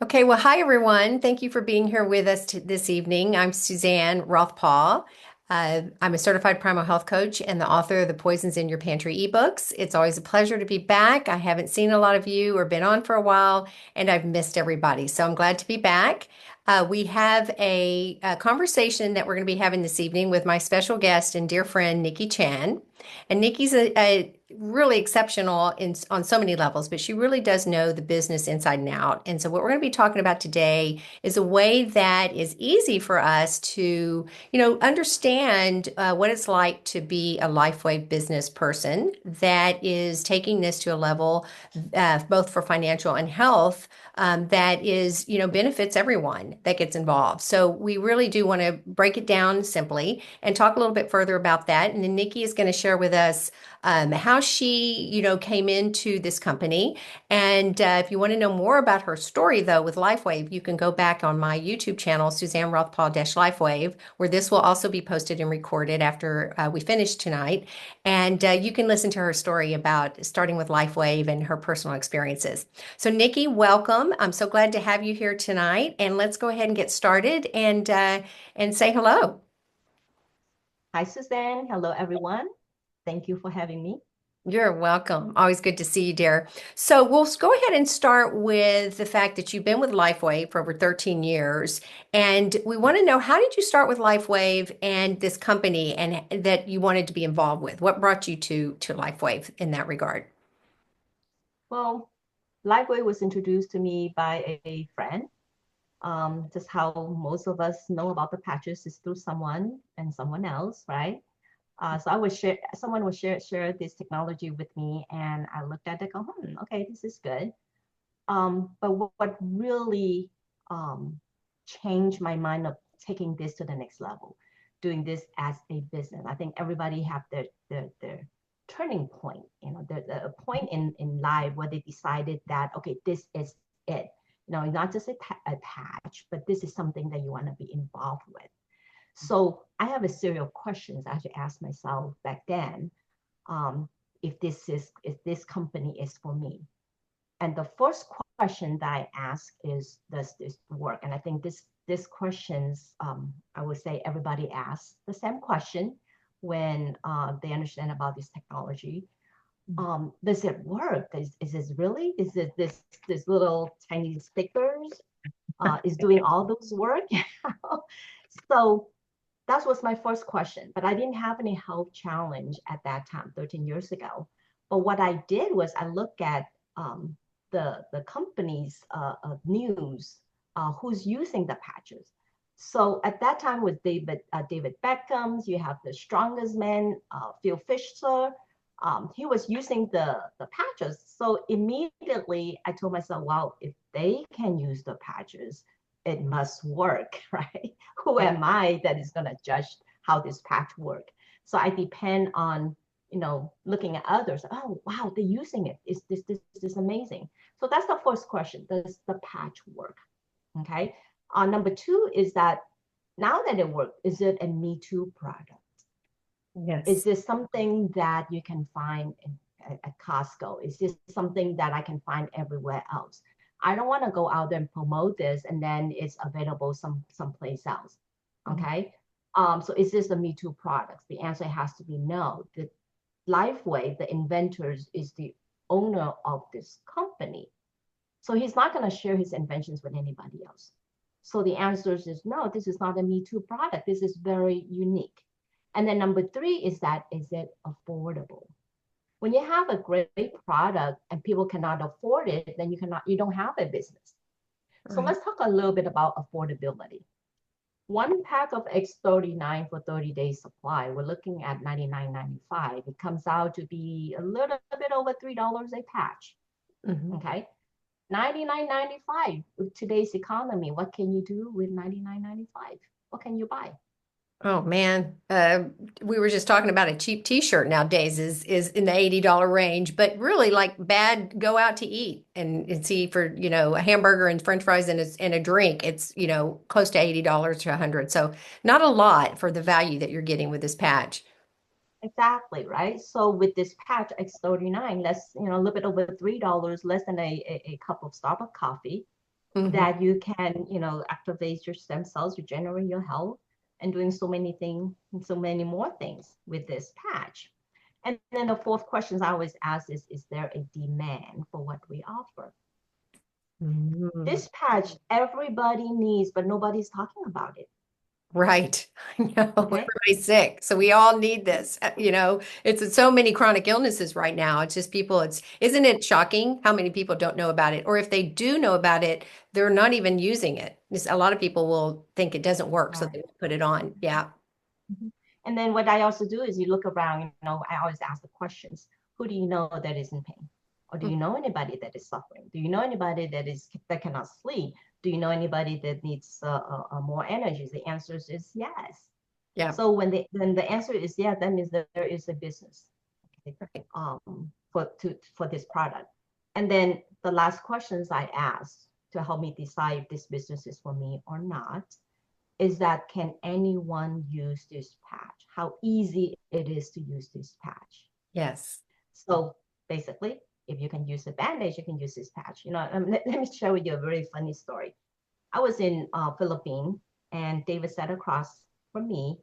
Okay, well, hi everyone. Thank you for being here with us this evening. I'm Suzanne Roth-Paul. I'm a certified primal health coach and the author of the Poisons in Your Pantry ebooks. It's always a pleasure to be back. I haven't seen a lot of you or been on for a while, and I've missed everybody. So I'm glad to be back. We have a conversation that we're going to be having this evening with my special guest and dear friend, Nickie Chan. And Nickie's a really exceptional on so many levels, but she really does know the business inside and out. And so what we're going to be talking about today is a way that is easy for us to, understand what it's like to be a Lifewave business person that is taking this to a level both for financial and health that is, benefits everyone that gets involved. So we really do want to break it down simply and talk a little bit further about that. And then Nickie is going to share with us how she, came into this company. And if you want to know more about her story, though, with Lifewave, you can go back on my YouTube channel, Suzanne Roth-Paul-Lifewave, where this will also be posted and recorded after we finish tonight. And you can listen to her story about starting with Lifewave and her personal experiences. So, Nickie, welcome. I'm so glad to have you here tonight. And let's go ahead and get started and say hello. Hi, Suzanne. Hello, everyone. Thank you for having me. You're welcome. Always good to see you, dear. So we'll go ahead and start with the fact that you've been with Lifewave for over 13 years. And we want to know, how did you start with Lifewave and this company and that you wanted to be involved with? What brought you to Lifewave in that regard? Well, Lifeway was introduced to me by a friend. Just how most of us know about the patches is through someone and someone else, right? So I would share, someone would share this technology with me, and I looked at it, go, okay, this is good. But what really changed my mind of taking this to the next level, doing this as a business. I think everybody have their turning point, the point in life where they decided that, okay, this is it. Not just a patch, but this is something that you want to be involved with. So I have a series of questions I should ask myself back then. Um, if this company is for me. And the first question that I ask is, does this work? And I think this questions, I would say everybody asks the same question when they understand about this technology. Does it work? Is this really? Is it this little tiny stickers is doing all those work? So that was my first question. But I didn't have any health challenge at that time, 13 years ago. But what I did was I looked at the company's news, who's using the patches. So at that time with David Beckham's, you have the strongest man, Phil Fisher. He was using the patches. So immediately I told myself, wow, if they can use the patches, it must work, right? Who Yeah. am I that is going to judge how this patch work? So I depend on looking at others. Oh, wow, they're using it. Is this amazing? So that's the first question. Does the patch work? Okay. Number two is that now that it works, is it a Me Too product? Is Yes. this something that you can find at Costco? Is this something that I can find everywhere else? I don't want to go out there and promote this and then it's available someplace else. Mhm. Okay. So is this a Me Too product? The answer has to be no. The Lifeway, the inventors, is the owner of this company. So he's not going to share his inventions with anybody else. So the answer is no, this is not a Me Too product. This is very unique. And then number three is that, is it affordable? When you have a great product and people cannot afford it, then you don't have a business. So Right. let's talk a little bit about affordability. One pack of X39 for 30 days supply, we're looking at $99.95. It comes out to be a little bit over $3 a patch. Mhm. Okay. 99.95 with today's economy. What can you do with 99.95? What can you buy? Oh man, we were just talking about a cheap t-shirt nowadays is in the $80 range, but really like bad go out to eat and see for, a hamburger and french fries and a drink, it's, close to $80 to 100. So not a lot for the value that you're getting with this patch. Exactly, right? So with this patch X39, less, a little bit over $3, less than a cup of Starbucks coffee. Hmm. that you can, activate your stem cells, regenerate your health, and doing so many things, so many more things with this patch. And then the fourth question I always ask is there a demand for what we offer? Hmm. This patch everybody needs, but nobody's talking about it. Right. I know Okay. everybody's sick. So we all need this. It's so many chronic illnesses right now. It's just people, isn't it shocking how many people don't know about it? Or if they do know about it, they're not even using it. A lot of people will think it doesn't work, so Right. they won't put it on. Yeah. Mhm. And then what I also do is you look around, I always ask the questions, who do you know that is in pain? Or do you know anybody that is suffering? Do you know anybody that cannot sleep? Do you know anybody that needs more energy? The answer is yes. Yeah. So when the answer is yes, that means that there is a business, okay, Right. for this product. And then the last questions I ask to help me decide if this business is for me or not is that can anyone use this patch? How easy it is to use this patch. Yes. So basically, if you can use a bandage, you can use this patch. Let me share with you a very funny story. I was in Philippines, and David sat across from me,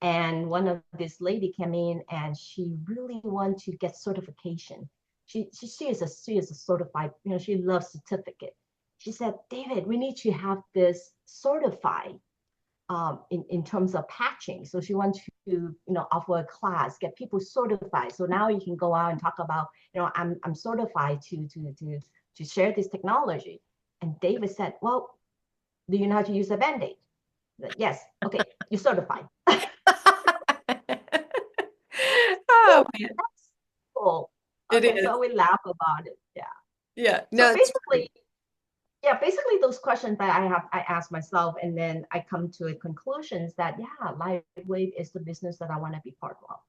and one of this lady came in, and she really wanted to get certification. She is a certified, she loves certificate. She said, David, we need to have this certified in terms of patching. So she wants to, offer a class, get people certified. So now you can go out and talk about, I'm certified to share this technology. And David said, well, do you know how to use a Band-Aid? Yes. Okay, you're certified. Oh So man, that's cool. it Okay, is. so we laugh about it. Yeah. Yeah. So No, it's funny. basically those questions that I ask myself, and then I come to a conclusion that yeah, Lifewave is the business that I want to be part of.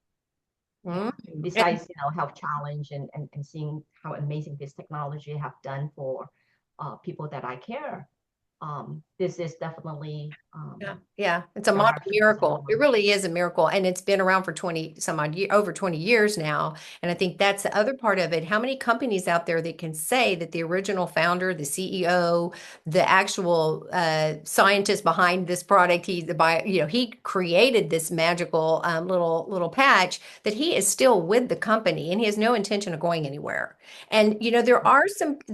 Mm. Yeah. Besides, health challenge and seeing how amazing this technology have done for people that I care. This is definitely Yeah, yeah, it's a modern direction that I miracle. It want. really is a miracle, and it's been around for 20 some odd year, over 20 years now. And I think that's the other part of it. How many companies out there that can say that the original founder, the CEO, the actual scientist behind this product, he created this magical little patch that he is still with the company, and he has no intention of going anywhere. And there are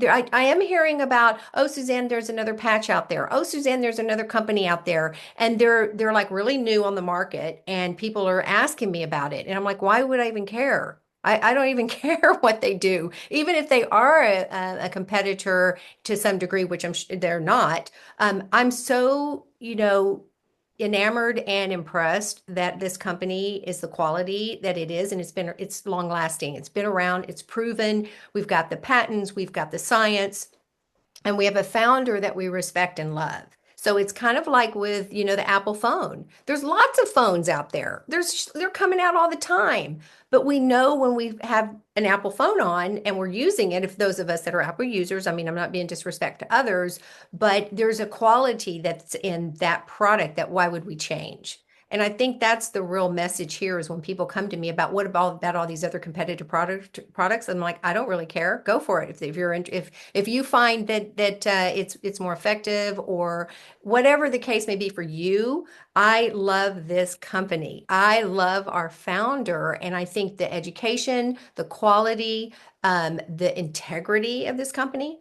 I am hearing about, oh, Suzanne, there's another patch out there. Oh, Suzanne, there's another company out there. And they're like really new on the market, and people are asking me about it. And I'm like, why would I even care? I don't even care what they do. Even if they are a competitor to some degree, which they're not. I'm so, enamored and impressed that this company is the quality that it is, and it's long lasting. It's been around, it's proven. We've got the patents, we've got the science, and we have a founder that we respect and love. So it's kind of like with, the Apple phone. There's lots of phones out there. They're coming out all the time. But we know when we have an Apple phone on and we're using it, if those of us that are Apple users, I mean, I'm not being disrespect to others, but there's a quality that's in that product that why would we change? And I think that's the real message here is when people come to me about what about all these other competitive products. I'm like, I don't really care. Go for it. If you're in, if you find that it's more effective or whatever the case may be for you, I love this company. I love our founder, and I think the education, the quality, the integrity of this company,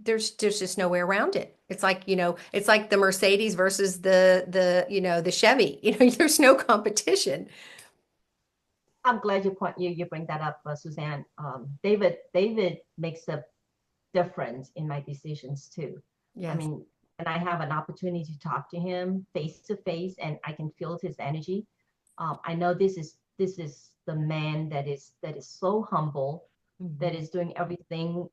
there's just no way around it. It's like the Mercedes versus the Chevy. There's no competition. I'm glad you bring that up, Suzanne. David makes a difference in my decisions too. I Yes. mean, and I have an opportunity to talk to him face to face, and I can feel his energy. I know this is the man that is so humble, that Mhm. is doing everything,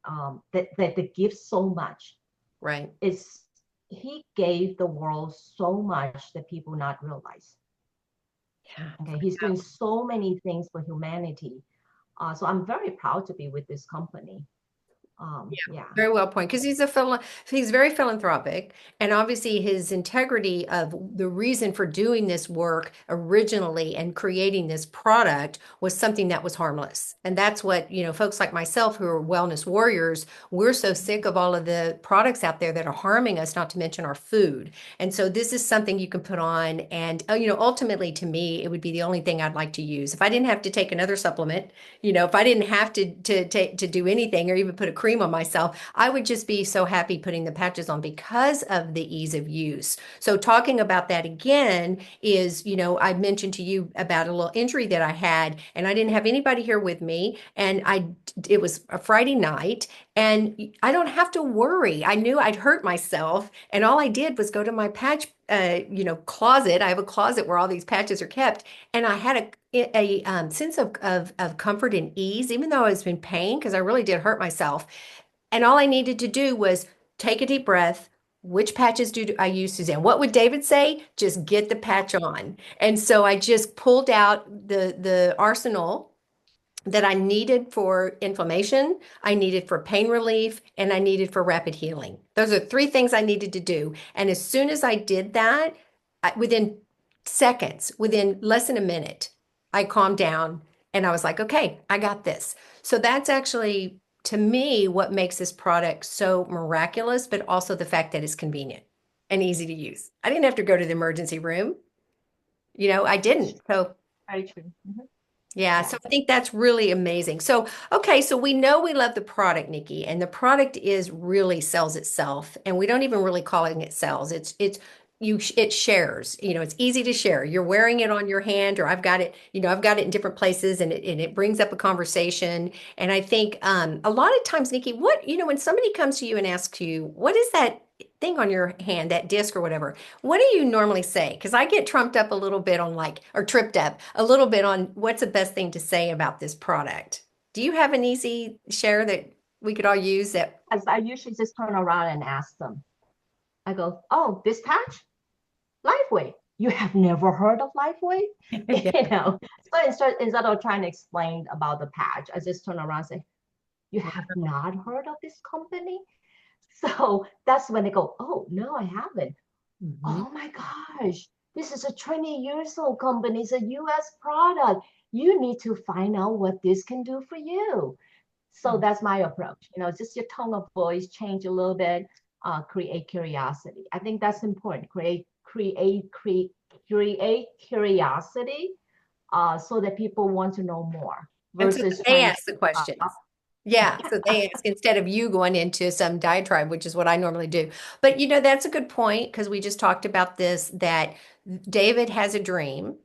that gives so much. Right. Is He gave the world so much that people not realize. Yeah. Okay, he's doing so many things for humanity. So I'm very proud to be with this company. Yeah. Very well point because he's very philanthropic, and obviously his integrity of the reason for doing this work originally and creating this product was something that was harmless. And that's what, folks like myself who are wellness warriors, we're so sick of all of the products out there that are harming us, not to mention our food. And so this is something you can put on, and ultimately to me, it would be the only thing I'd like to use. If I didn't have to take another supplement, if I didn't have to do anything or even put a cream on myself, I would just be so happy putting the patches on because of the ease of use. So talking about that again is, I mentioned to you about a little injury that I had, and I didn't have anybody here with me, and it was a Friday night, and I don't have to worry. I knew I'd hurt myself, and all I did was go to my patch closet. I have a closet where all these patches are kept, and I had a sense of comfort and ease, even though I was in pain because I really did hurt myself. And all I needed to do was take a deep breath. Which patches do I use, Suzanne? What would David say? Just get the patch on. And so I just pulled out the arsenal that I needed for inflammation, I needed for pain relief, and I needed for rapid healing. Those are three things I needed to do. And as soon as I did that, within seconds, within less than a minute, I calmed down and I was like, okay, I got this. So that's actually, to me, what makes this product so miraculous, but also the fact that it's convenient and easy to use. I didn't have to go to the emergency room. I didn't. So Very true. Mhm. yeah, so Yes. I think that's really amazing. So, okay, so we know we love the product, Nikki, and the product is really sells itself, and we don't even really calling it sells. It shares. It's easy to share. You're wearing it on your hand, or I've got it in different places, and it brings up a conversation. And I think a lot of times, Nikki, when somebody comes to you and asks you, what is that thing on your hand, that disc or whatever? What do you normally say? Because I get trumped up a little bit on or tripped up a little bit on what's the best thing to say about this product. Do you have an easy share that we could all use that? As I usually just turn around and ask them, I go, oh, this patch? Lifeway. You have never heard of Lifeway? Yeah. So instead of trying to explain about the patch, I just turn around and say, you have not heard of this company? So that's when they go, oh, no, I haven't. Mhm. Oh my gosh, this is a 20 years old company. It's a US product. You need to find out what this can do for you. So that's my approach. Just your tone of voice change a little bit, create curiosity. I think that's important. Create curiosity, so that people want to know more And so versus they trying to ask the questions. Yeah, so they ask instead of you going into some diatribe, which is what I normally do. But that's a good point because we just talked about this, that David has a dream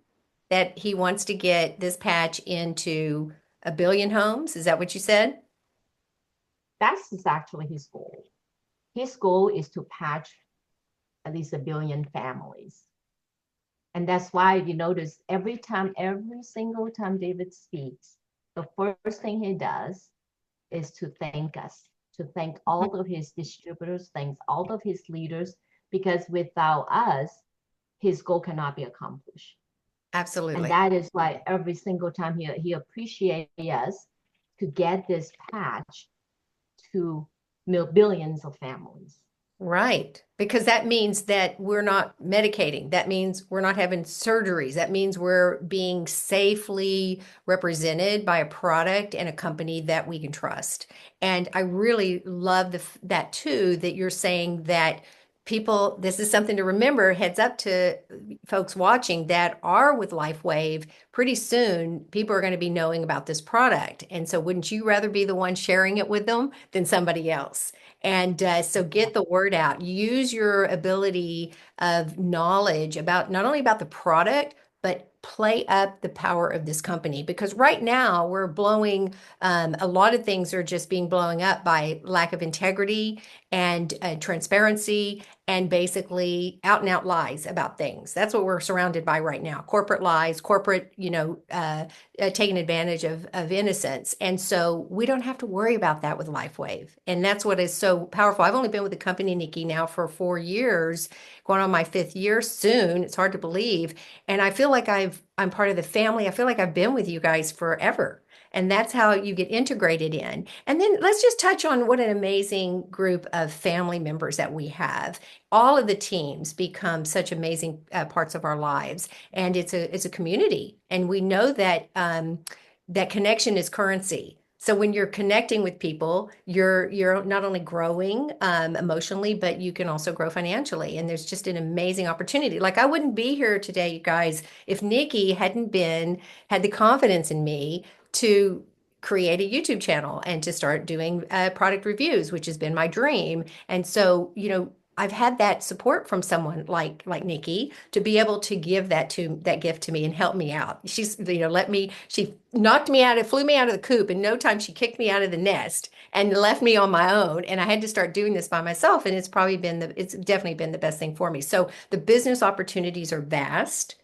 that he wants to get this patch into 1 billion homes. Is that what you said? that's actually his goal. His goal is to patch at least 1 billion families. And that's why you notice every single time David speaks, the first thing he does is to thank us, to thank Mhm. all of his distributors, thanks all of his leaders, because without us, his goal cannot be accomplished. And Absolutely. that is why every single time he appreciates us to get this patch to billions of families. Right. Because that means that we're not medicating. That means we're not having surgeries. That means we're being safely represented by a product and a company that we can trust. And I really love that too, that you're saying that people, this is something to remember, heads up to folks watching that are with Lifewave. Pretty soon, people are going to be knowing about this product. And so, wouldn't you rather be the one sharing it with them than somebody else? And so get the word out. Use your ability of knowledge about not only about the product, but play up the power of this company. Because right now we're blowing, a lot of things are just being blowing up by lack of integrity and transparency and basically out and out lies about things. That's what we're surrounded by right now. Corporate lies, corporate, taking advantage of innocence. And so we don't have to worry about that with Lifewave. And that's what is so powerful. I've only been with the company, Nickie, now for 4 years, going on my 5th year soon. It's hard to believe. And I feel like I'm part of the family. I feel like I've been with you guys forever. And that's how you get integrated in. And then let's just touch on what an amazing group of family members that we have. All of the teams become such amazing parts of our lives, and it's a community. And we know that that connection is currency. So when you're connecting with people, you're not only growing emotionally, but you can also grow financially. And there's just an amazing opportunity. Like I wouldn't be here today, you guys, if Nickie hadn't had the confidence in me to create a YouTube channel and to start doing product reviews, which has been my dream. And so, I've had that support from someone like Nickie to be able to give that gift to me and help me out. She's, she knocked me out, flew me out of the coop. In no time, she kicked me out of the nest and left me on my own. And I had to start doing this by myself. And it's definitely been the best thing for me. So the business opportunities are vast.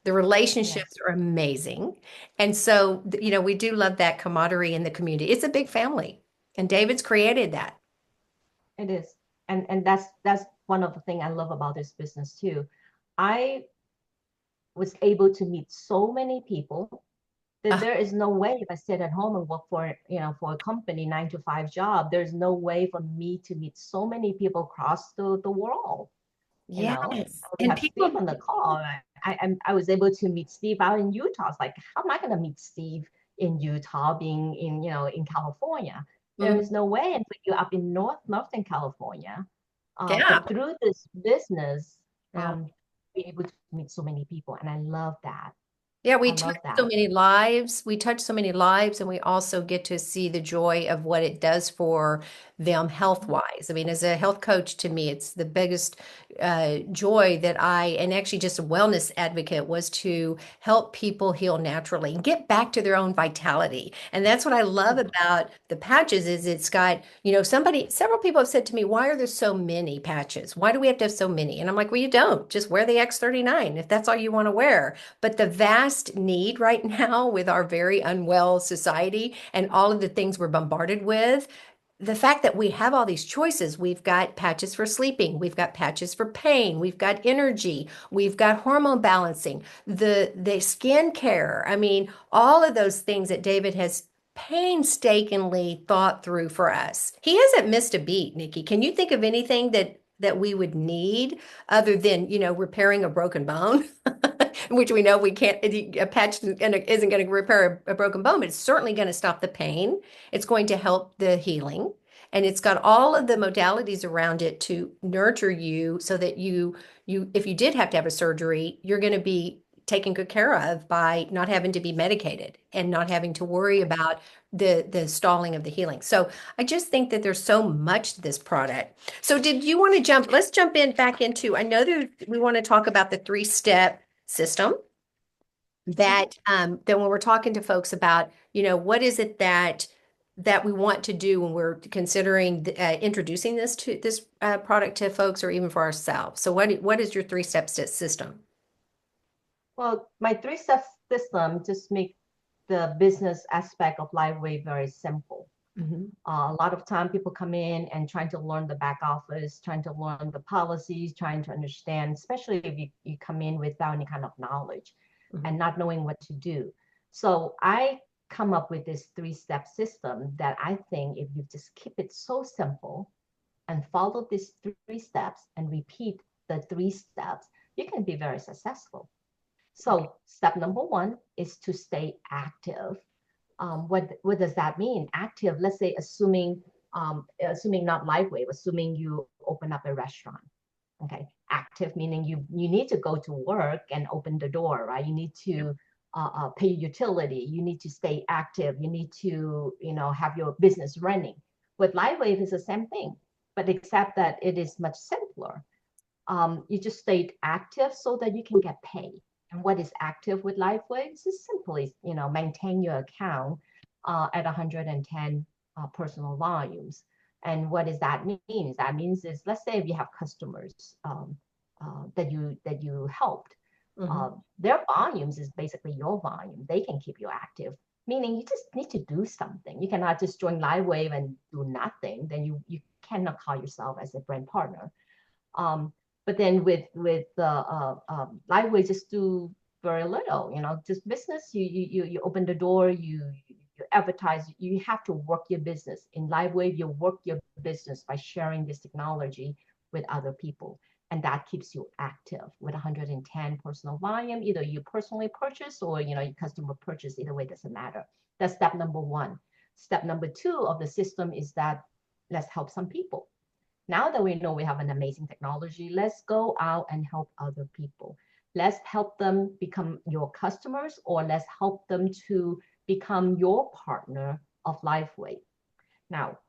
The relationships Yes, are amazing. And so, we do love that camaraderie in the community. It's a big family. And David's created that. it is. And that's one of the things I love about this business too. I was able to meet so many people that Uh, there is no way if I sit at home and work for a company 9 to 5 job, there's no way for me to meet so many people across the world. yes. We And have Steve people, on the call. I was able to meet Steve out in Utah. It's like, how am I going to meet Steve in Utah, being in California? There is mhm, no way. And for you up in Northern California, yeah. but through this business, Yeah. be able to meet so many people, and I love that. Yeah, I we touch love so that. many lives. We touch so many lives, and we also get to see the joy of what it does for them health wise. I mean, as a health coach, to me, it's the biggest joy and actually just a wellness advocate, was to help people heal naturally and get back to their own vitality. And that's what I love about the patches is it's got, several people have said to me, why are there so many patches? Why do we have to have so many? And I'm like, well, you don't. Just wear the X39 if that's all you want to wear. But the vast need right now with our very unwell society and all of the things we're bombarded with, the fact that we have all these choices, we've got patches for sleeping, we've got patches for pain, we've got energy, we've got hormone balancing, the skin care. I mean, all of those things that David has painstakingly thought through for us. He hasn't missed a beat, Nickie. Can you think of anything that we would need other than, repairing a broken bone? Which we know we can't, a patch isn't going to repair a broken bone, but it's certainly going to stop the pain. It's going to help the healing. And it's got all of the modalities around it to nurture you so that if you did have to have a surgery, you're going to be taken good care of by not having to be medicated and not having to worry about the stalling of the healing. So I just think that there's so much to this product. So did you want to let's jump in back into, I know that we want to talk about the three-step system Mhm. that when we're talking to folks about, what is it that we want to do when we're considering introducing this product to folks or even for ourselves. So what is your three-step system? Well, my three-step system just make the business aspect of Lifewave very simple. Hmm. A lot of time people come in and trying to learn the back office, trying to learn the policies, trying to understand, especially if you come in without any kind of knowledge Hmm. and not knowing what to do. So I come up with this three-step system that I think if you just keep it so simple and follow these three steps and repeat the three steps, you can be very successful. Okay. So step number one is to stay active. What does that mean? Active, let's say, assuming not Lifeway, assuming you open up a restaurant. Okay, active meaning you need to go to work and open the door, right? You need Yep. to pay utility. You need to stay active. You need to have your business running. With Lifewave is the same thing, but except that it is much simpler. You just stayed active so that you can get paid. And what is active with Lifeway? It's just simply, maintain your account at 110 personal volumes. And what does that mean? That means is, let's say if you have customers that you helped, Hmm. their volumes is basically your volume. They can keep you active. Meaning you just need to do something. You cannot just join Livewave and do nothing. Then you cannot call yourself as a brand partner. Um, but then with the Liveway, just do very little. Just business. You open the door. You you advertise, you have to work your business. In Lifewave, you work your business by sharing this technology with other people. And that keeps you active with 110 personal volume. Either you personally purchase or your customer purchase, either way, doesn't matter. That's step number one. Step number two of the system is that let's help some people. Now that we know we have an amazing technology, let's go out and help other people. Let's help them become your customers, or let's help them to become your partner of Lifeway. Now,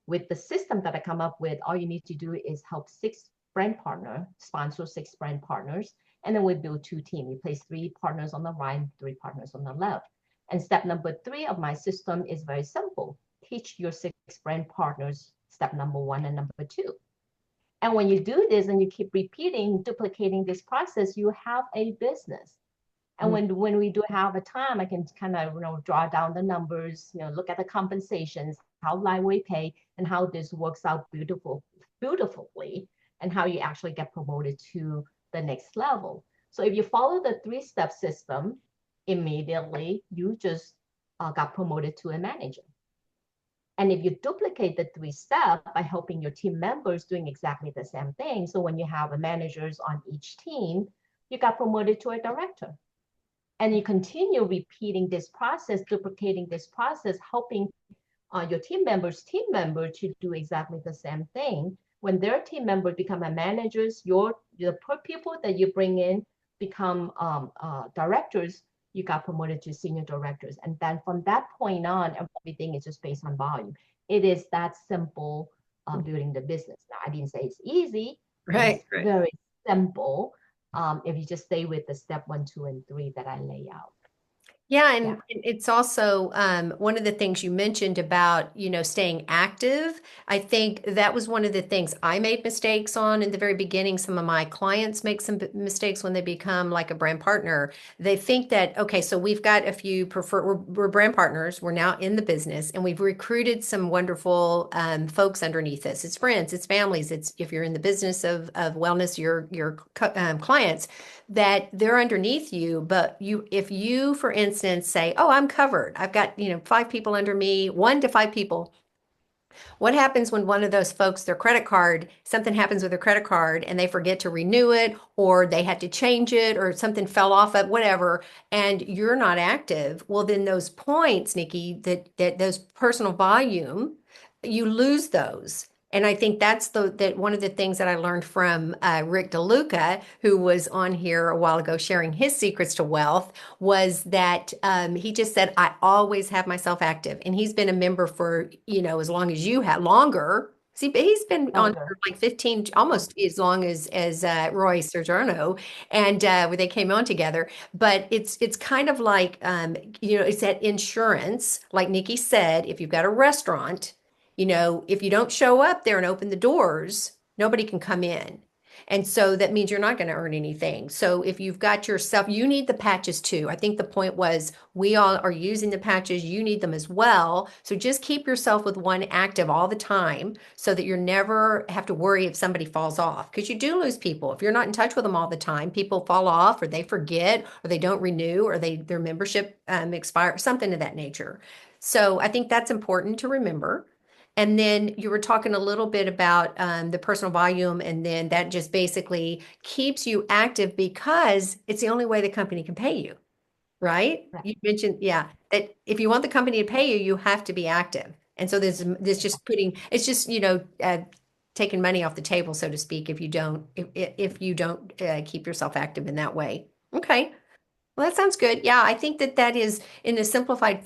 with the system that I come up with, all you need to do is help 6 brand partners, sponsor 6 brand partners, and then we build 2 teams. You place 3 partners on the right, 3 partners on the left. And step number 3 of my system is very simple. Teach your 6 brand partners step number 1 and number 2. And when you do this and you keep repeating, duplicating this process, you have a business. And when we do have a time, I can kind of draw down the numbers, look at the compensations, how Lifeway pay, and how this works out beautifully, and how you actually get promoted to the next level. So if you follow the 3-step system, immediately you just got promoted to a manager. And if you duplicate the 3-step by helping your team members doing exactly the same thing, so when you have a managers on each team, you got promoted to a director. And you continue repeating this process, duplicating this process, helping your team member to do exactly the same thing. When their team members become managers, the people that you bring in become directors, you got promoted to senior directors. And then from that point on, everything is just based on volume. It is that simple building the business. Now, I didn't say it's easy, but it's very simple. If you just stay with the step 1, 2, and 3 that I lay out. Yeah, and it's also one of the things you mentioned about, staying active. I think that was one of the things I made mistakes on in the very beginning. Some of my clients make some mistakes when they become like a brand partner. They think that, okay, so we've got a few we're brand partners. We're now in the business, and we've recruited some wonderful folks underneath us. It's friends, it's families. It's if you're in the business of wellness, your clients that they're underneath you, but if you, for instance, say, oh, I'm covered. I've got, 5 people under me, 1 to 5 people. What happens when one of those folks, something happens with their credit card and they forget to renew it, or they had to change it, or something fell off of whatever, and you're not active? Well, then those points, Nickie, that those personal volume, you lose those. And I think that's that one of the things that I learned from Rick DeLuca, who was on here a while ago sharing his secrets to wealth, was that he just said, I always have myself active. And he's been a member for, as long as you have, longer. See, but he's been on for like 15, almost as long as Roy Sergiano, and where they came on together. But it's kind of like, it's that insurance, like Nickie said, if you've got a restaurant, if you don't show up there and open the doors, nobody can come in. And so that means you're not going to earn anything. So if you've got yourself, you need the patches too. I think the point was we all are using the patches. You need them as well. So just keep yourself with one active all the time so that you never have to worry if somebody falls off, because you do lose people. If you're not in touch with them all the time, people fall off, or they forget, or they don't renew, or their membership expires, something of that nature. So I think that's important to remember. And then you were talking a little bit about the personal volume, and then that just basically keeps you active because it's the only way the company can pay you, right? Right. You mentioned, yeah, that if you want the company to pay you, you have to be active. And so there's just it's just, taking money off the table, so to speak, if you don't keep yourself active in that way. Okay. Well, that sounds good. Yeah, I think that is in a simplified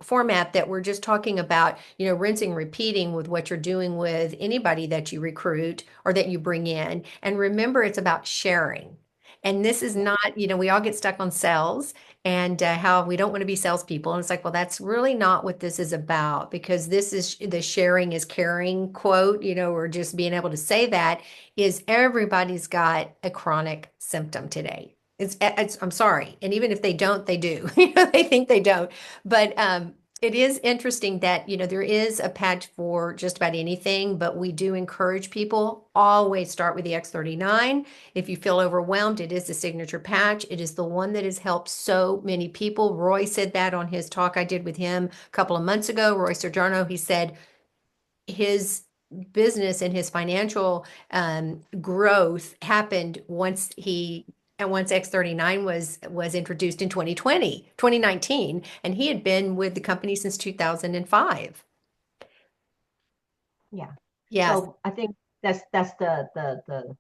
format that we're just talking about, rinsing, repeating with what you're doing with anybody that you recruit or that you bring in. And remember, it's about sharing. And this is not, we all get stuck on sales and how we don't want to be salespeople. And it's like, well, that's really not what this is about, because this is the sharing is caring quote, or just being able to say that is everybody's got a chronic symptom today. I'm sorry. And even if they don't, they do. They think they don't. But It is interesting that, there is a patch for just about anything, but we do encourage people always start with the X39. If you feel overwhelmed, it is the signature patch. It is the one that has helped so many people. Roy said that on his talk I did with him a couple of months ago. Roy Sergiano, he said his business and his financial growth happened once X39 was introduced in 2019, and he had been with the company since 2005. Yeah. Yes. So I think that's the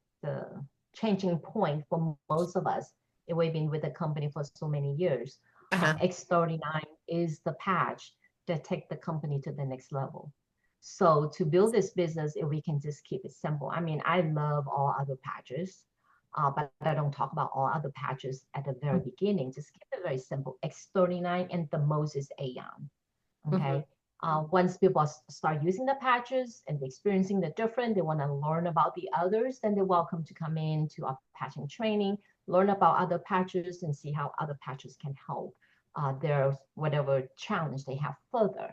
changing point for most of us. If we've been with the company for so many years, Uh-huh. X39 is the patch that take the company to the next level. So to build this business, if we can just keep it simple. I mean, I love all other patches, but I don't talk about all other patches at the very beginning. Just keep it very simple. X39 and the most is Aeon. Mhm. Okay. Once people start using the patches and experiencing the different, they want to learn about the others, then they're welcome to come in to our patching training, learn about other patches and see how other patches can help their whatever challenge they have further.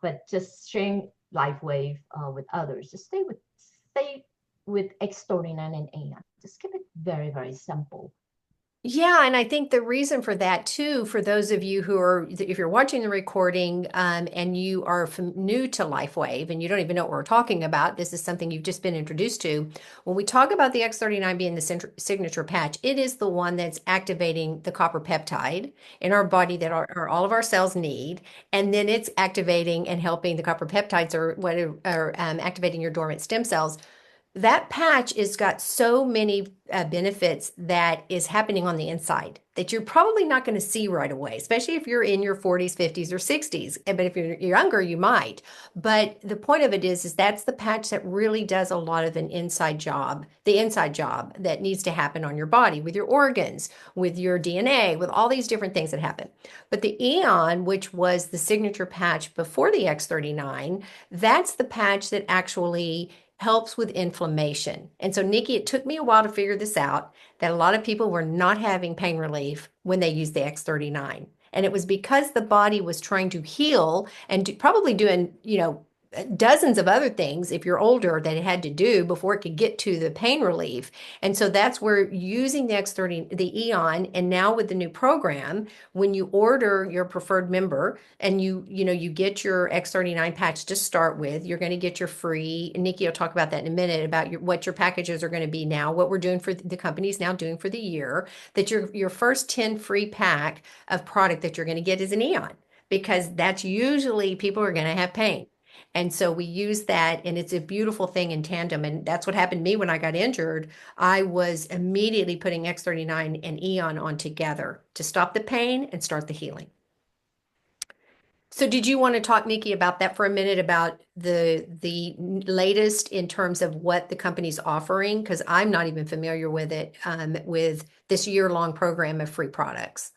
But just sharing Lifewave with others, just stay with X39 and AN. Just keep it very, very simple. Yeah, and I think the reason for that too, for those of you who are, if you're watching the recording and you are new to LifeWave and you don't even know what we're talking about, this is something you've just been introduced to. When we talk about the X39 being the signature patch, it is the one that's activating the copper peptide in our body that all of our cells need, and then it's activating and helping the copper peptides or what are activating your dormant stem cells. That patch is got so many benefits that is happening on the inside that you're probably not going to see right away, especially if you're in your 40s, 50s, or 60s. But if you're younger, you might. But the point of it is that's the patch that really does a lot of an inside job, the inside job that needs to happen on your body with your organs, with your DNA, with all these different things that happen. But the Eon, which was the signature patch before the X39, that's the patch that actually helps with inflammation. And so, Nickie, it took me a while to figure this out that a lot of people were not having pain relief when they used the X39. And it was because the body was trying to heal and probably doing, dozens of other things if you're older that it had to do before it could get to the pain relief. And so that's where using the X30, the Eon, and now with the new program, when you order your preferred member and you get your X39 patch to start with, you're going to get your free, and Nickie will talk about that in a minute about what your packages are going to be now, what we're doing for the company's now doing for the year, that your first 10 free pack of product that you're going to get is an Eon because that's usually people are going to have pain. And so we use that, and it's a beautiful thing in tandem. And that's what happened to me when I got injured. I was immediately putting X39 and Eon on together to stop the pain and start the healing. So did you want to talk, Nickie, about that for a minute about the latest in terms of what the company's offering? Because I'm not even familiar with it, with this year-long program of free products.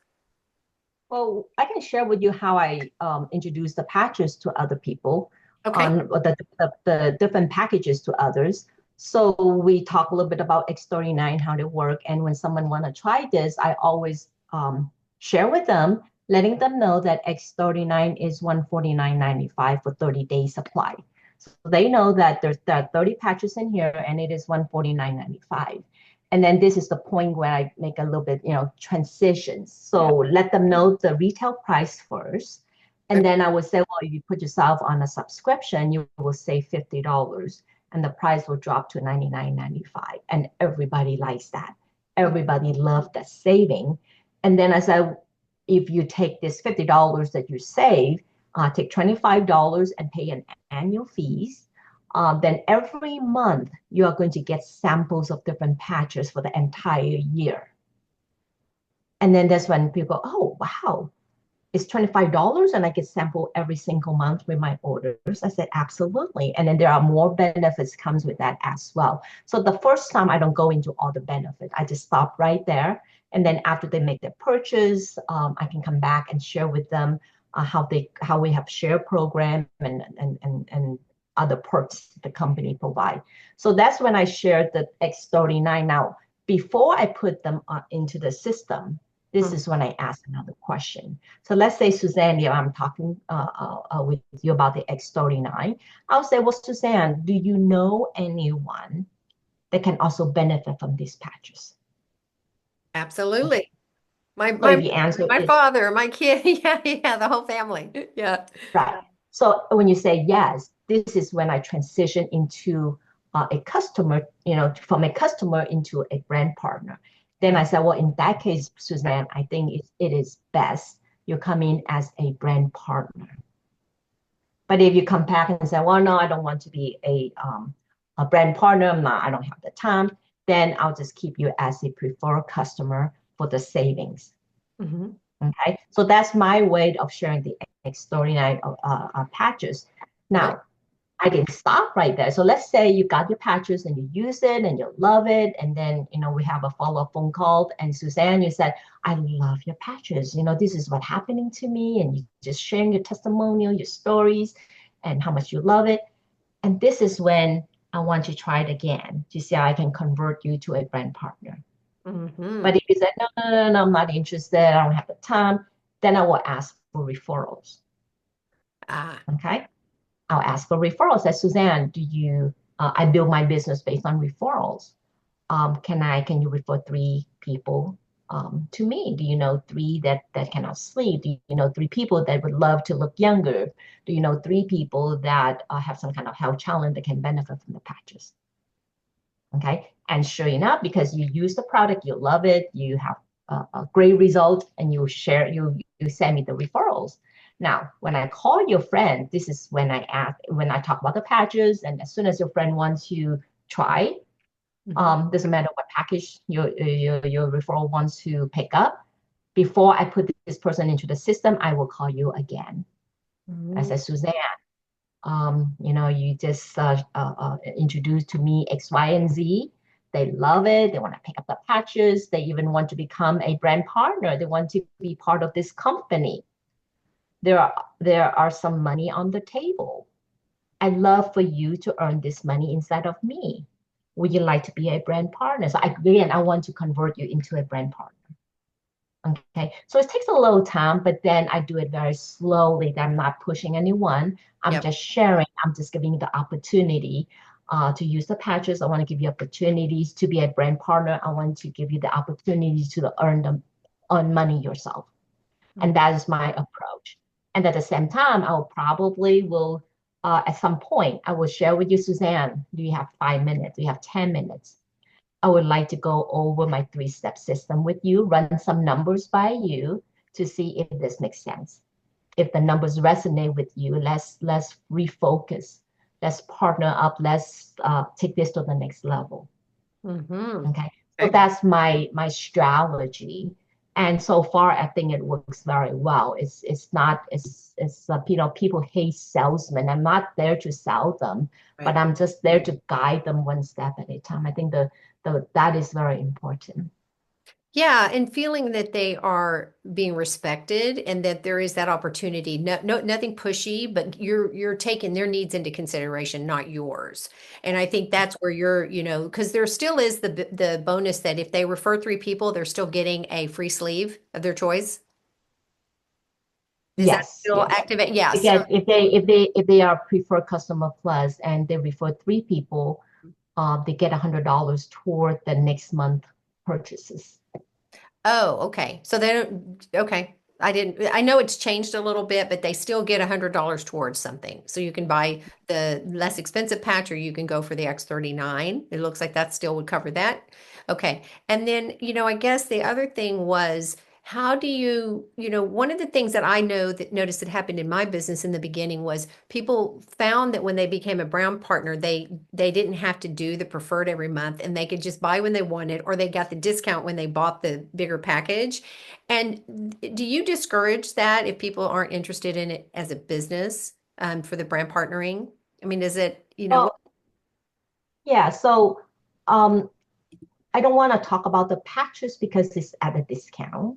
Well, I can share with you how I introduce the patches to other people Okay. on the different packages to others. So we talk a little bit about X39, how they work. And when someone want to try this, I always share with them, letting them know that X39 is $149.95 for 30-day supply. So they know that there are 30 patches in here and it is $149.95. And then this is the point where I make a little bit, transitions. So let them know the retail price first. And then I would say, well, if you put yourself on a subscription, you will save $50 and the price will drop to $99.95. And everybody likes that. Everybody loves that saving. And then I said, if you take this $50 that you save, take $25 and pay an annual fees, then every month you are going to get samples of different patches for the entire year. And then that's when people go, oh, wow, it's $25 and I get sample every single month with my orders. I said, absolutely. And then there are more benefits comes with that as well. So the first time I don't go into all the benefits. I just stop right there. And then after they make their purchase, I can come back and share with them how we have share program and other perks the company provide. So that's when I shared the X39. Now, before I put them into the system, This Mhm. is when I ask another question. So let's say, Suzanne, yeah, I'm talking with you about the X39. I'll say, well, Suzanne, do you know anyone that can also benefit from these patches? Okay. Absolutely. My So my if you answer my it father, my kid, yeah, yeah, the whole family. Yeah. right, so when you say yes, this is when I transition into a customer, from a customer into a brand partner. Then Uh, I said, well, in that case, Suzanne, I think it is best you come in as a brand partner. But if you come back and say, well, no, I don't want to be a brand partner, I don't have the time, then I'll just keep you as a preferred customer for the savings. mhm. Okay, so that's my way of sharing the X39 patches. Okay. Now, I didn't stop right there. So let's say you got your patches and you use it and you love it. And then, we have a follow-up phone call. And Suzanne, you said, I love your patches. This is what happening to me. And you just sharing your testimonial, your stories, and how much you love it. And this is when I want to try it again to see how I can convert you to a brand partner. But Hmm. if you said, no, no, no, no, I'm not interested, I don't have the time, then I will ask for referrals. Ah. Okay. I'll ask for referrals. As Suzanne, I build my business based on referrals. Can you refer three people to me? Do you know three that cannot sleep? Do you know three people that would love to look younger? Do you know three people that have some kind of health challenge that can benefit from the patches? Okay. And sure enough, because you use the product, you love it, you have a great result, and you send me the referrals. Now, when I call your friend, this is when I talk about the patches, and as soon as your friend wants to try, Mhm. doesn't matter what package your referral wants to pick up. Before I put this person into the system, I will call you again. I Mhm. said, Suzanne, you just introduced to me X, Y, and Z. They love it. They want to pick up the patches. They even want to become a brand partner. They want to be part of this company. There are some money on the table. I'd love for you to earn this money inside of me. Would you like to be a brand partner? So again, I want to convert you into a brand partner. Okay, so it takes a little time, but then I do it very slowly. I'm not pushing anyone. I'm Yep. just sharing. I'm just giving you the opportunity to use the patches. I want to give you opportunities to be a brand partner. I want to give you the opportunity to earn money yourself. And Mhm. that is my approach. And at the same time, at some point, I will share with you, Suzanne, do you have 5 minutes? Do you have 10 minutes? I would like to go over my three-step system with you, run some numbers by you to see if this makes sense. If the numbers resonate with you, let's refocus. Let's partner up. Let's take this to the next level. Mhm. Okay. So Okay. that's my strategy. And so far, I think it works very well. It's not it's people hate salesmen. I'm not there to sell them, but Right. I'm just there to guide them one step at a time. I think that is very important. Yeah, and feeling that they are being respected and that there is that opportunity. No, no, nothing pushy, but you're taking their needs into consideration, not yours. And I think that's where because there still is the bonus that if they refer three people, they're still getting a free sleeve of their choice. Is that Yes, still yes. active? Yeah. They So, get if they are preferred customer plus and they refer three people, they get $100 toward the next month purchases. oh, okay. So they don't, okay. I know it's changed a little bit, but they still get $100 towards something. So you can buy the less expensive patch or you can go for the X39. It looks like that still would cover that. Okay. And then, I guess the other thing was how do one of the things that I know that noticed that happened in my business in the beginning was people found that when they became a brown partner, they didn't have to do the preferred every month and they could just buy when they wanted or they got the discount when they bought the bigger package. And do you discourage that if people aren't interested in it as a business for the brand partnering? I mean, is it, what? Well, yeah, so um, I don't want to talk about the patches because it's at a discount,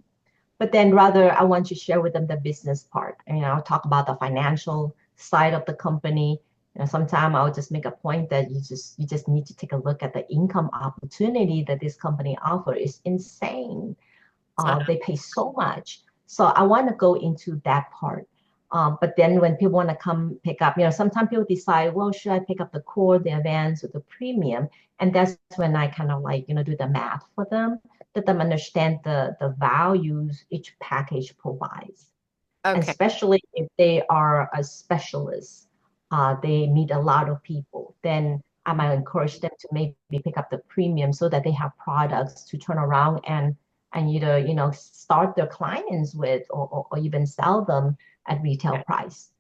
but then rather I want to share with them the business part. And I'll talk about the financial side of the company. Sometimes I'll just make a point that you just need to take a look at the income opportunity that this company offers. It's insane. Uh-huh. They pay so much. So I want to go into that part. But then when people want to come pick up, sometimes people decide, well, should I pick up the core, the advanced, or the premium? And that's when I kind of like, do the math for them, let them understand the values each package provides. And Okay. especially if they are a specialist, they meet a lot of people, then I might encourage them to maybe pick up the premium so that they have products to turn around and either start their clients with or even sell them at retail price.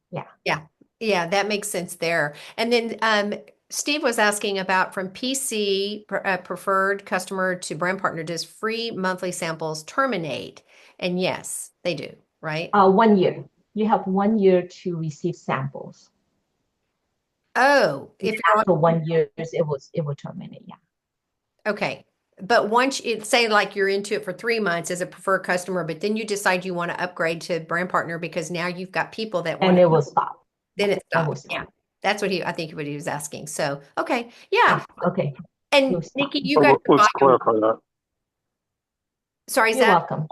Yeah. Yeah. Yeah, that makes sense there. And then Steve was asking about from PC preferred customer to brand partner, does free monthly samples terminate? And yes, they do, right? 1 year. You have 1 year to receive samples. Oh, Then if you're on, after 1 year, it will terminate. Yeah. okay. But once it say like you're into it for 3 months as a preferred customer, but then you decide you want to upgrade to brand partner because now you've got people that want And to, it will stop. Yeah. then it It will stops. Yeah. stop. That's what I think what he was asking. So, okay. Yeah. Yeah. Okay. It And will stop. Nikki, you guys are Let's buying them. clarify that. Sorry, You're Zach. welcome.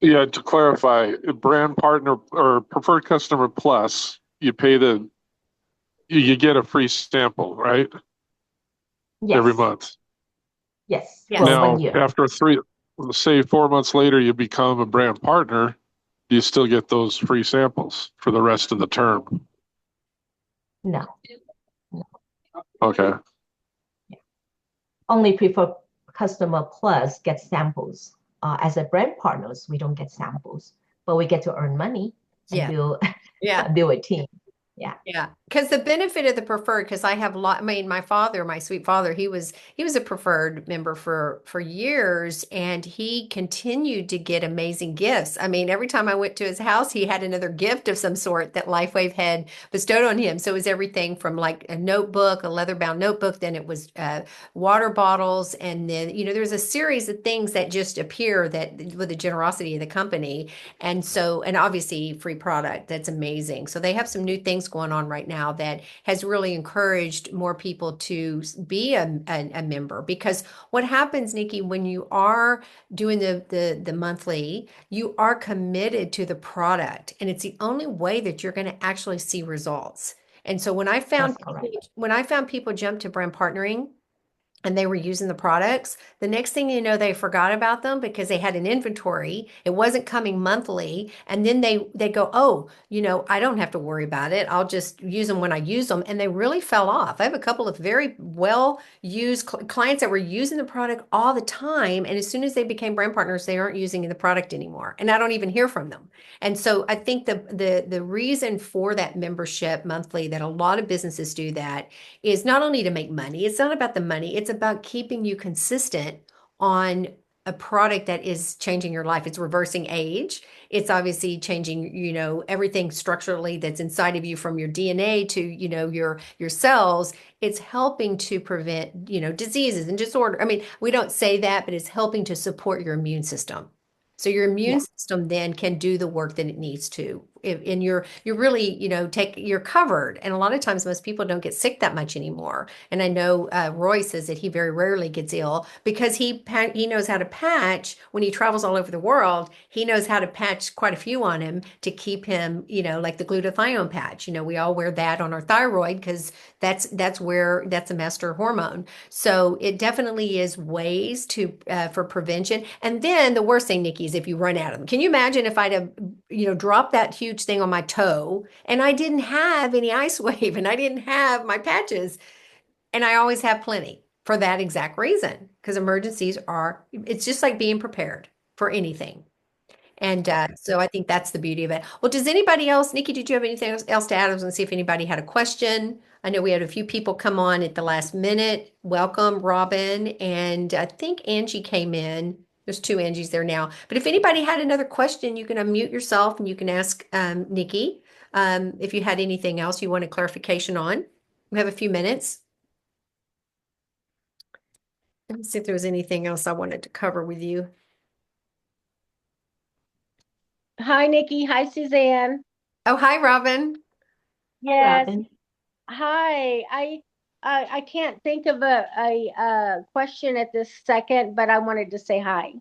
Yeah, to clarify, brand partner or preferred customer plus, you get a free sample, right? Every Yes. month. Yes. For Yes. one Now, year. after say 4 months later, you become a brand partner, you still get those free samples for the rest of the term. No. No. Okay. Yeah. Only prefer customer plus get samples. As a brand partners, we don't get samples, but we get to earn money and Yeah. build Yeah. build a team. Yeah. Yeah, because the benefit of the preferred, because I have a lot. I mean, my father, my sweet father, he was a preferred member for years, and he continued to get amazing gifts. I mean, every time I went to his house, he had another gift of some sort that Lifewave had bestowed on him. So it was everything from like a notebook, a leather-bound notebook, then it was water bottles, and then there's a series of things that just appear that with the generosity of the company. And so, and obviously free product. That's amazing. So they have some new things going on right now that has really encouraged more people to be a member. Because what happens, Nikki, when you are doing the monthly, you are committed to the product, and it's the only way that you're going to actually see results. And so That's correct. when I found people jump to brand partnering, and they were using the products. The next thing you know, they forgot about them because they had an inventory. It wasn't coming monthly. And then they go, oh, I don't have to worry about it. I'll just use them when I use them. And they really fell off. I have a couple of very well used clients that were using the product all the time. And as soon as they became brand partners, they aren't using the product anymore. And I don't even hear from them. And so I think the reason for that membership monthly that a lot of businesses do that is not only to make money, it's not about the money, it's about keeping you consistent on a product that is changing your life. It's reversing age. It's obviously changing, everything structurally that's inside of you from your DNA to, your cells. It's helping to prevent, diseases and disorder. I mean, we don't say that, but it's helping to support your immune system. So your immune Yeah. system then can do the work that it needs to. And you're really, you're covered. And a lot of times most people don't get sick that much anymore. And I know Roy says that he very rarely gets ill because he knows how to patch when he travels all over the world. He knows how to patch quite a few on him to keep him, like the glutathione patch. We all wear that on our thyroid because that's a master hormone. So it definitely is ways to for prevention. And then the worst thing, Nikki, is if you run out of them. Can you imagine if I'd have, dropped that huge thing on my toe and I didn't have any ice wave and I didn't have my patches, and I always have plenty for that exact reason. Because it's just like being prepared for anything. And so I think that's the beauty of it. Well, does anybody else, Nikki, did you have anything else to add? I was going to see if anybody had a question. I know we had a few people come on at the last minute. Welcome, Robin. And I think Angie came in. There's two Angies there now. But if anybody had another question, you can unmute yourself and you can ask Nikki if you had anything else you wanted clarification on. We have a few minutes. Let's see if there was anything else I wanted to cover with you. Hi, Nikki. Hi, Suzanne. Oh, hi, Robin. Hi, Yes. Robin. Hi. I can't think of a question at this second, but I wanted to say hi.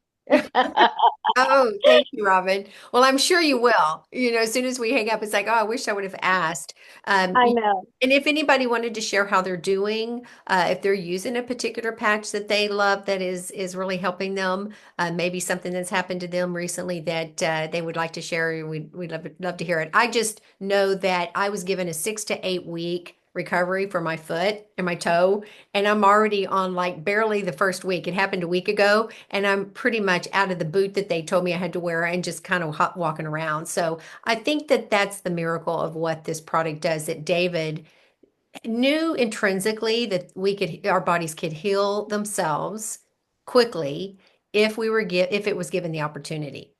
Oh, thank you, Robin. Well, I'm sure you will. As soon as we hang up, it's like, oh, I wish I would have asked. I know. And if anybody wanted to share how they're doing, if they're using a particular patch that they love that is really helping them, maybe something that's happened to them recently that they would like to share, we'd love to hear it. I just know that I was given a 6 to 8 week recovery for my foot and my toe, and I'm already on like barely the first week. It happened a week ago, and I'm pretty much out of the boot that they told me I had to wear and just kind of hot walking around. So I think that that's the miracle of what this product does, that David knew intrinsically that our bodies could heal themselves quickly if it was given the opportunity.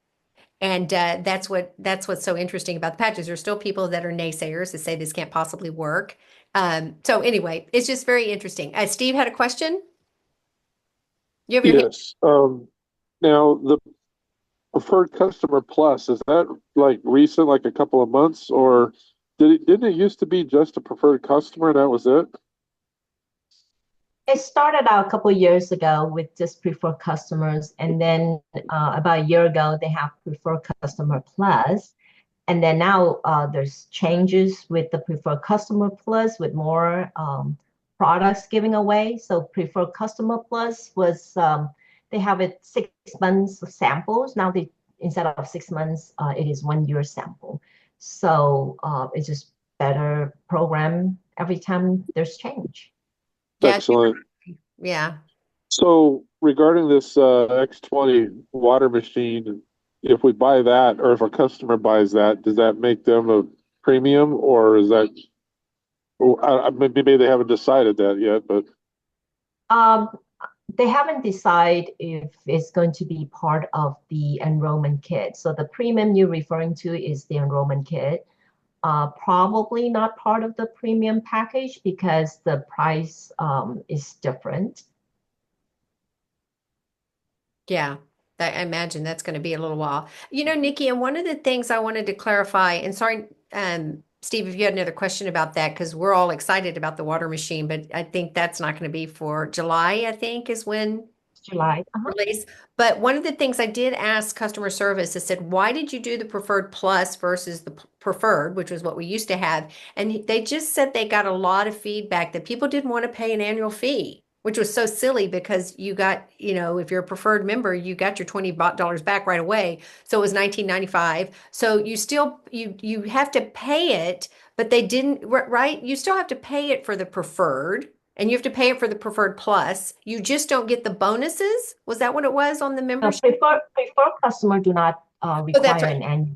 And that's what's so interesting about the patches. There's still people that are naysayers that say this can't possibly work. So anyway, it's just very interesting. Steve had a question. You have your hand. Yes. Now the preferred customer plus, is that like recent, like a couple of months, or didn't it used to be just a preferred customer? That was it? It started out a couple of years ago with just preferred customers, and then about a year ago they have preferred customer plus, and then now there's changes with the preferred customer plus with more products giving away. So preferred customer plus was they have it 6 months of samples. Now they instead of 6 months, it is 1 year sample. So it's just better program every time there's change. Yeah, Excellent. yeah. So regarding this X20 water machine, if we buy that, or if a customer buys that, does that make them a premium, or is that, maybe they haven't decided that yet, but Um, they haven't decided if it's going to be part of the enrollment kit. So the premium you're referring to is the enrollment kit. Probably not part of the premium package because the price is different. Yeah, I imagine that's going to be a little while. Nikki, and one of the things I wanted to clarify, and sorry, Steve, if you had another question about that, because we're all excited about the water machine, but I think that's not going to be for July, I think, is when July. release. But one of the things I did ask customer service, I said, why did you do the preferred plus versus the preferred, which was what we used to have? And they just said they got a lot of feedback that people didn't want to pay an annual fee, which was so silly because you got, if you're a preferred member, you got your $20 back right away. So it was 19.95. So you have to pay it, but they didn't, right? You still have to pay it for the preferred. And you have to pay it for the preferred plus. You just don't get the bonuses. Was that what it was on the membership? Preferred customer do not Oh, that's require right. an annual.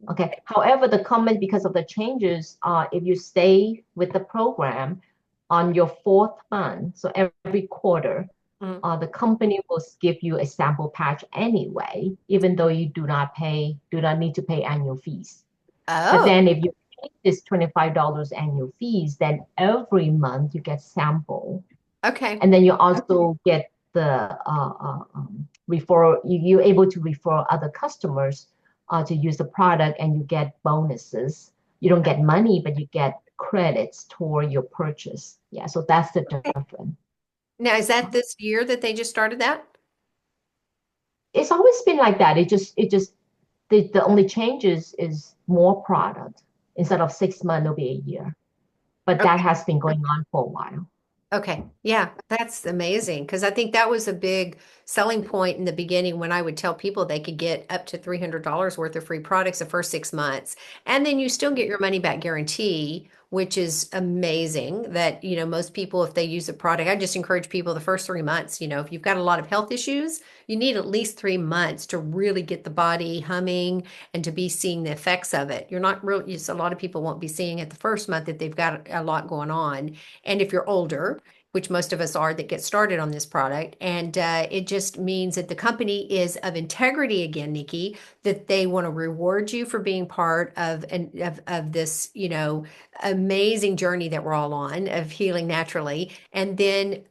Okay. However, the comment because of the changes, if you stay with the program on your fourth month, so every quarter, Mm. the company will give you a sample patch anyway, even though you do not need to pay annual fees. But Oh, then if you pay this $25 annual fees, then every month you get sample. okay. And then you also get the refer, you're able to refer other customers to use the product and you get bonuses. You don't get money, but you get credits toward your purchase. Yeah, so that's the difference. Now, is that this year that they just started that? It's always been like that. The only changes is more product. Instead of 6 months, it'll be a year. But that has been going on for a while. Okay. Yeah, that's amazing because I think that was a big selling point in the beginning when I would tell people they could get up to $300 worth of free products the first 6 months. And then you still get your money back guarantee, which is amazing that, most people, if they use a product, I just encourage people the first 3 months, if you've got a lot of health issues, you need at least 3 months to really get the body humming and to be seeing the effects of it. You're not really, a lot of people won't be seeing it the first month if they've got a lot going on. And if you're older, which most of us are that get started on this product. And it just means that the company is of integrity again, Nikki, that they want to reward you for being part of this, amazing journey that we're all on of healing naturally. And then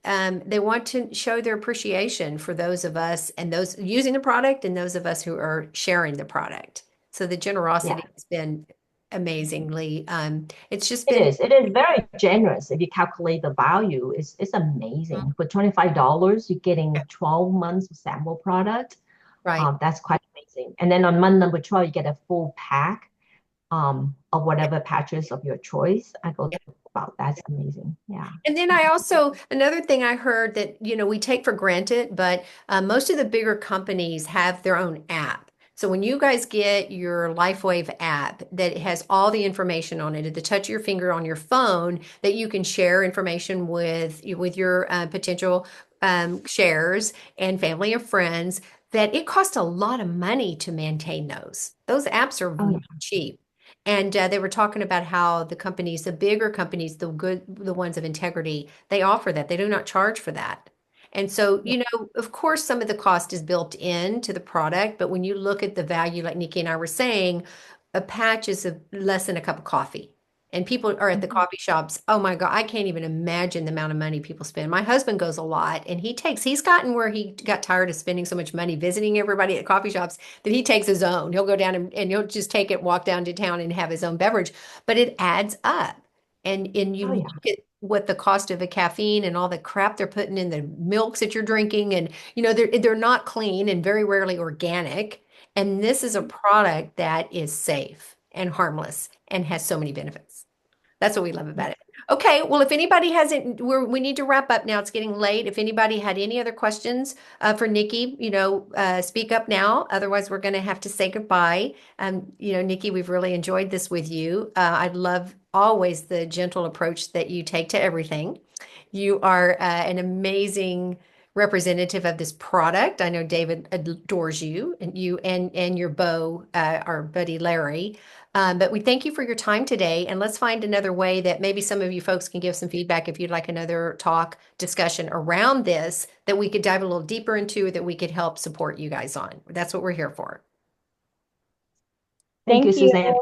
they want to show their appreciation for those of us and those using the product and those of us who are sharing the product. So the Yeah. generosity has been amazingly. It's just It been is. It is very generous. If you calculate the value, it's amazing. For $25, you're getting 12 months of sample product. right. That's quite amazing. And then on month number 12, you get a full pack of whatever patches of your choice. I go, wow, that's amazing. Yeah. And then I also, another thing I heard that, we take for granted, but most of the bigger companies have their own app. So when you guys get your Lifewave app that has all the information on it at the touch of your finger on your phone, that you can share information with your potential shares and family and friends, that it costs a lot of money to maintain those. Those apps are Oh, not cheap. And they were talking about how the companies, the bigger companies, the ones of integrity, they offer that. They do not charge for that. And so, yeah. of course, some of the cost is built into the product, but when you look at the value, like Nikki and I were saying, a patch is less than a cup of coffee. And people are at the Mhm. coffee shops. Oh my God, I can't even imagine the amount of money people spend. My husband goes a lot and he's gotten where he got tired of spending so much money visiting everybody at coffee shops that he takes his own. He'll go down and he'll just take it, walk down to town and have his own beverage. But it adds up. And you Oh, look yeah. at what the cost of the caffeine and all the crap they're putting in the milks that you're drinking, and they're not clean and very rarely organic. And this is a product that is safe and harmless and has so many benefits. That's what we love Yeah. about it. Okay, well, if anybody hasn't, we need to wrap up now. It's getting late. If anybody had any other questions for Nikki, speak up now. Otherwise, we're going to have to say goodbye. Nikki, we've really enjoyed this with you. I love always the gentle approach that you take to everything. You are an amazing representative of this product. I know David adores you, and your beau, our buddy Larry. But we thank you for your time today, and let's find another way that maybe some of you folks can give some feedback if you'd like another talk discussion around this that we could dive a little deeper into, that we could help support you guys on. That's what we're here for. Thank you, Thank you. Suzanne.